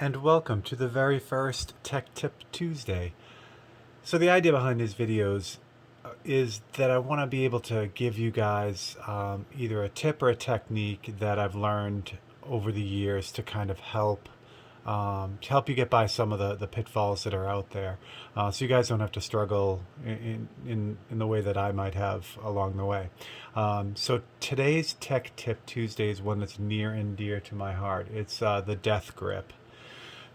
and welcome to the very first Tech Tip Tuesday. So the idea behind these videos is that I want to be able to give you guys either a tip or a technique that I've learned over the years to kind of help you get by some of the pitfalls that are out there, so you guys don't have to struggle in the way that I might have along the way. So today's Tech Tip Tuesday is one that's near and dear to my heart. It's the death grip.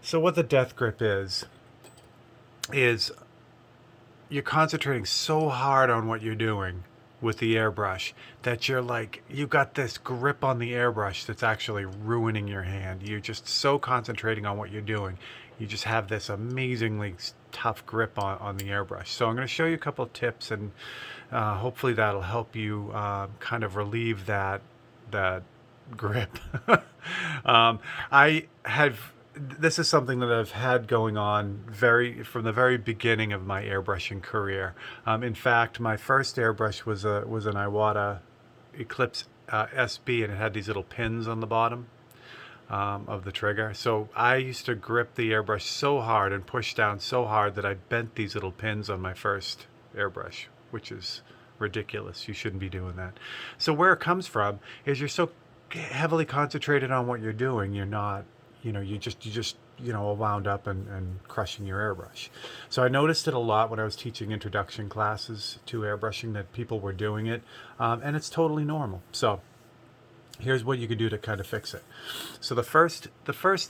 So what the death grip is you're concentrating so hard on what you're doing with the airbrush that you got this grip on the airbrush that's actually ruining your hand. You're just so concentrating on what you're doing. You just have this amazingly tough grip on the airbrush. So I'm going to show you a couple of tips, and hopefully that'll help you kind of relieve that grip. I have This is something that I've had going on from the very beginning of my airbrushing career. In fact, my first airbrush was an Iwata Eclipse SB, and it had these little pins on the bottom of the trigger. So I used to grip the airbrush so hard and push down so hard that I bent these little pins on my first airbrush, which is ridiculous. You shouldn't be doing that. So where it comes from is you're so heavily concentrated on what you're doing, you're not, you just wound up and crushing your airbrush. So I noticed it a lot when I was teaching introduction classes to airbrushing, that people were doing it, and it's totally normal. So here's what you can do to kind of fix it. So the first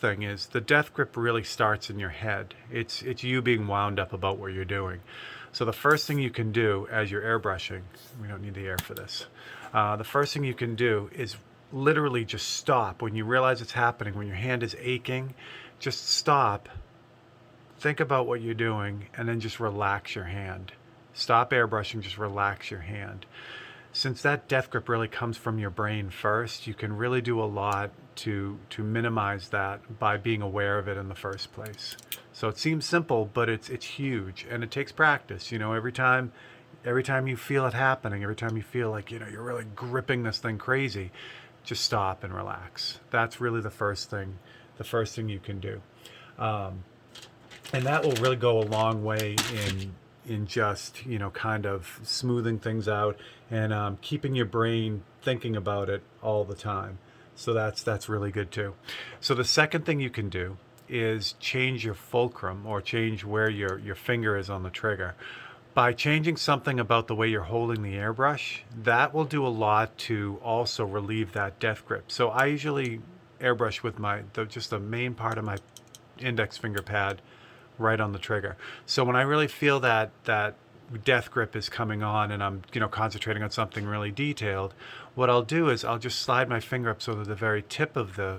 thing is the death grip really starts in your head. It's you being wound up about what you're doing. So the first thing you can do as you're airbrushing, we don't need the air for this. The first thing you can do is literally just stop when you realize it's happening. When your hand is aching, just stop, think about what you're doing, and then just relax your hand. Stop airbrushing, just relax your hand. Since that death grip really comes from your brain first, you can really do a lot to minimize that by being aware of it in the first place. So it seems simple, but it's huge, and it takes practice. Every time you feel it happening, every time you feel like you're really gripping this thing crazy, just stop and relax. That's really the first thing you can do, and that will really go a long way in just kind of smoothing things out and keeping your brain thinking about it all the time. So that's really good too. So the second thing you can do is change your fulcrum, or change where your finger is on the trigger. By changing something about the way you're holding the airbrush, that will do a lot to also relieve that death grip. So I usually airbrush with just the main part of my index finger pad right on the trigger. So when I really feel that death grip is coming on, and I'm concentrating on something really detailed, what I'll do is I'll just slide my finger up so that the very tip of the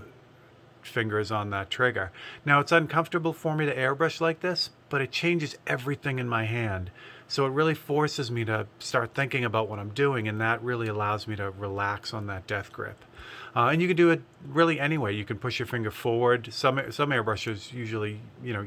finger is on that trigger. Now, it's uncomfortable for me to airbrush like this, but it changes everything in my hand. So it really forces me to start thinking about what I'm doing, and that really allows me to relax on that death grip. And you can do it really any way. You can push your finger forward. Some airbrushers usually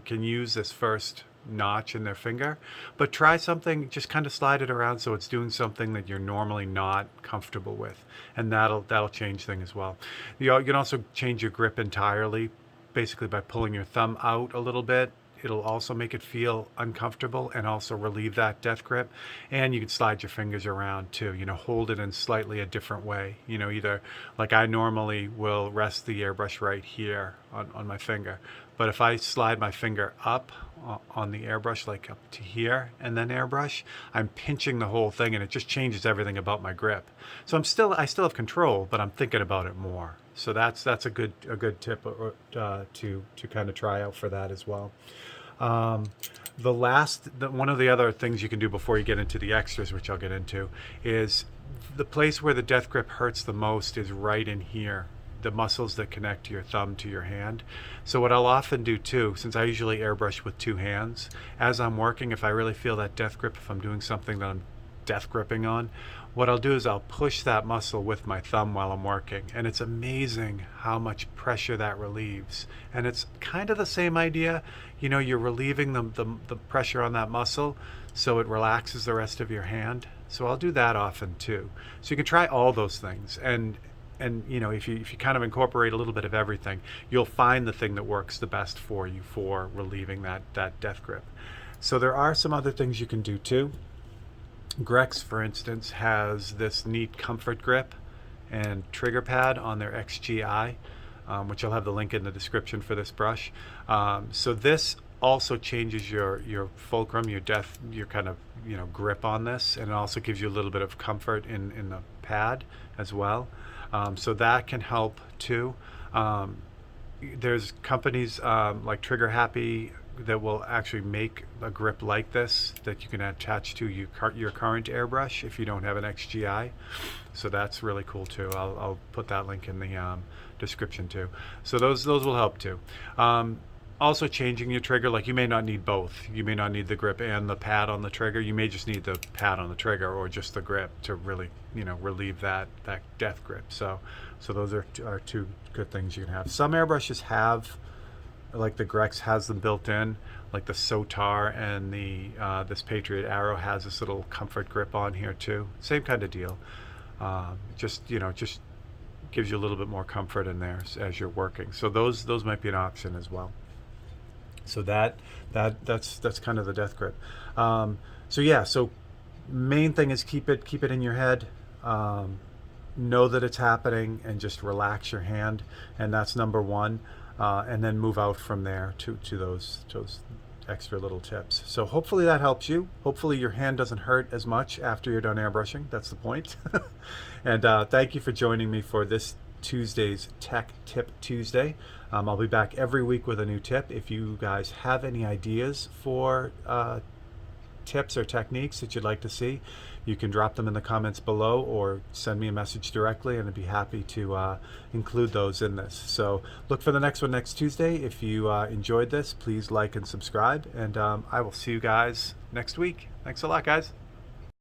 can use this first notch in their finger, but try something, just kind of slide it around so it's doing something that you're normally not comfortable with, and that'll change things as well. You can also change your grip entirely, basically by pulling your thumb out a little bit. It'll also make it feel uncomfortable and also relieve that death grip. And you can slide your fingers around too, hold it in slightly a different way. Either like I normally will rest the airbrush right here on my finger. But if I slide my finger up on the airbrush, like up to here, and then airbrush, I'm pinching the whole thing, and it just changes everything about my grip. So I still have control, but I'm thinking about it more. So that's a good tip to kind of try out for that as well. One of the other things you can do before you get into the extras, which I'll get into, is the place where the death grip hurts the most is right in here, the muscles that connect your thumb to your hand. So what I'll often do too, since I usually airbrush with two hands, as I'm working, if I really feel that death grip, if I'm doing something that I'm death gripping on, what I'll do is I'll push that muscle with my thumb while I'm working, and it's amazing how much pressure that relieves. And it's kind of the same idea, you're relieving the pressure on that muscle so it relaxes the rest of your hand. So I'll do that often too. So you can try all those things, and and you know, if you kind of incorporate a little bit of everything, you'll find the thing that works the best for you for relieving that death grip. So there are some other things you can do too. Grex, for instance, has this neat comfort grip and trigger pad on their XGI, which I'll have the link in the description for this brush. So this also changes your fulcrum, your kind of, you know, grip on this, and it also gives you a little bit of comfort in the pad as well. So that can help too. There's companies like Trigger Happy that will actually make a grip like this that you can attach to your current airbrush if you don't have an XGI. So that's really cool too. I'll put that link in the description too. So those will help too. Also changing your trigger, like you may not need both. You may not need the grip and the pad on the trigger. You may just need the pad on the trigger or just the grip to really, you know, relieve that death grip. So those are two good things you can have. Some airbrushes have, like the Grex has them built in, like the Sotar and the this Patriot Arrow has this little comfort grip on here too. Same kind of deal. Just, you know, just gives you a little bit more comfort in there as you're working. So those might be an option as well. So that's kind of the death grip. So yeah, so main thing is keep it in your head. Know that it's happening and just relax your hand, and that's number one. And then move out from there to those extra little tips. So hopefully that helps you. Hopefully your hand doesn't hurt as much after you're done airbrushing. That's the point. And thank you for joining me for this Tuesday's Tech Tip Tuesday. I'll be back every week with a new tip. If you guys have any ideas for tips or techniques that you'd like to see, you can drop them in the comments below or send me a message directly, and I'd be happy to include those in this. So look for the next one next Tuesday. If you enjoyed this, please like and subscribe, and I will see you guys next week. Thanks a lot, guys.